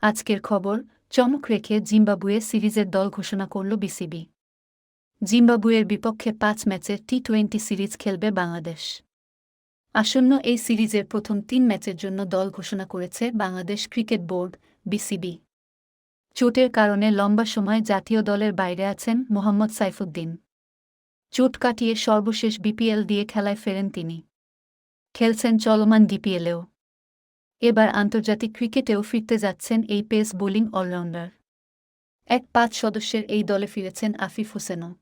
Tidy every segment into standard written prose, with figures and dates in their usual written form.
আজকের খবর, চমক রেখে জিম্বাবুয়ে সিরিজের দল ঘোষণা করল বিসিবি। জিম্বাবুয়ের বিপক্ষে ৫ ম্যাচের টি-২০ সিরিজ খেলবে বাংলাদেশ। আসন্ন এই সিরিজের প্রথম ৩ ম্যাচের জন্য দল ঘোষণা করেছে বাংলাদেশ ক্রিকেট বোর্ড, বিসিবি। চোটের কারণে লম্বা সময় জাতীয় দলের বাইরে আছেন মোহাম্মদ সাইফুদ্দিন। চোট কাটিয়ে সর্বশেষ বিপিএল দিয়ে খেলায় ফেরেন তিনি। খেলছেন চলমান ডিপিএলেও। এবার আন্তর্জাতিক ক্রিকেটেও ফিরতে যাচ্ছেন এই পেস বোলিং অলরাউন্ডার। ৫ সদস্যের এই দলে ফিরেছেন আফিফ হোসেনও।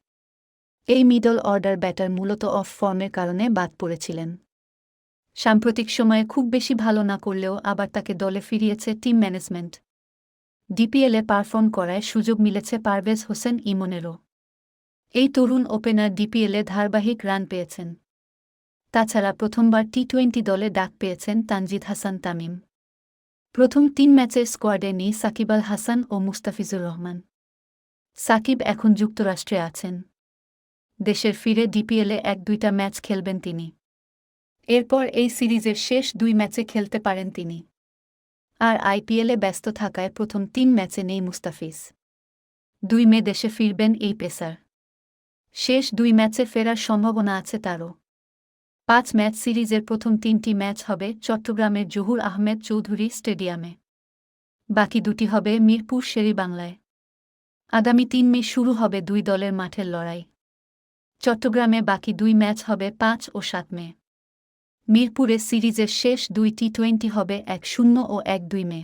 এই মিডল অর্ডার ব্যাটার মূলত অফ ফর্মের কারণে বাদ পড়েছিলেন। সাম্প্রতিক সময়ে খুব বেশি ভালো না করলেও আবার তাকে দলে ফিরিয়েছে টিম ম্যানেজমেন্ট। ডিপিএলে পারফর্ম করায় সুযোগ মিলেছে পারভেজ হোসেন ইমনেরও। এই তরুণ ওপেনার ডিপিএলে ধারাবাহিক রান পেয়েছেন। তাছাড়া প্রথমবার টি-২০ দলে ডাক পেয়েছেন তানজিদ হাসান তামিম। প্রথম ৩ ম্যাচের স্কোয়াডে নেই সাকিব আল হাসান ও মুস্তাফিজুর রহমান। সাকিব এখন যুক্তরাষ্ট্রে আছেন। দেশের ফিরে ডিপিএলে ১-২টা ম্যাচ খেলবেন তিনি। এরপর এই সিরিজের শেষ ২ ম্যাচে খেলতে পারেন তিনি। আর আইপিএলে ব্যস্ত থাকায় প্রথম ৩ ম্যাচে নেই মুস্তাফিজ। ২ মে দেশে ফিরবেন এই পেসার। শেষ ২ ম্যাচে ফেরার সম্ভাবনা আছে তারও। ৫ ম্যাচ সিরিজের প্রথম ৩টি ম্যাচ হবে চট্টগ্রামের জহুর আহমেদ চৌধুরী স্টেডিয়ামে। বাকি ২টি হবে মিরপুর শেরেবাংলায়। আগামী ৩ মে শুরু হবে ২ দলের মাঠের লড়াই। চট্টগ্রামে বাকি ২ ম্যাচ হবে ৫ ও ৭ মে। মিরপুরে সিরিজের শেষ ২ টি-২০ হবে ১-০ ও ১-২ মে।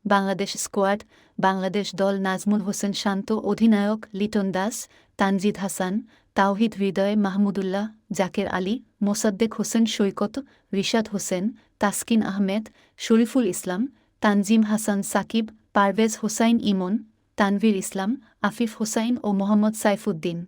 বাংলাদেশ স্কোয়াড, বাংলাদেশ দল নাজমুল হোসেন শান্ত অধিনায়ক, লিটন দাস, তানজিদ হাসান, তাওহিদ হৃদয়, মাহমুদুল্লাহ, জাকের আলী, মোসাদ্দেক হোসেন সৈকত, রিশাদ হোসেন, তাসকিন আহমেদ, শরীফুল ইসলাম, তানজিম হাসান সাকিব, পারভেজ হোসাইন ইমন, তানভীর ইসলাম, আফিফ হোসাইন ও মোহাম্মদ সাইফুদ্দিন।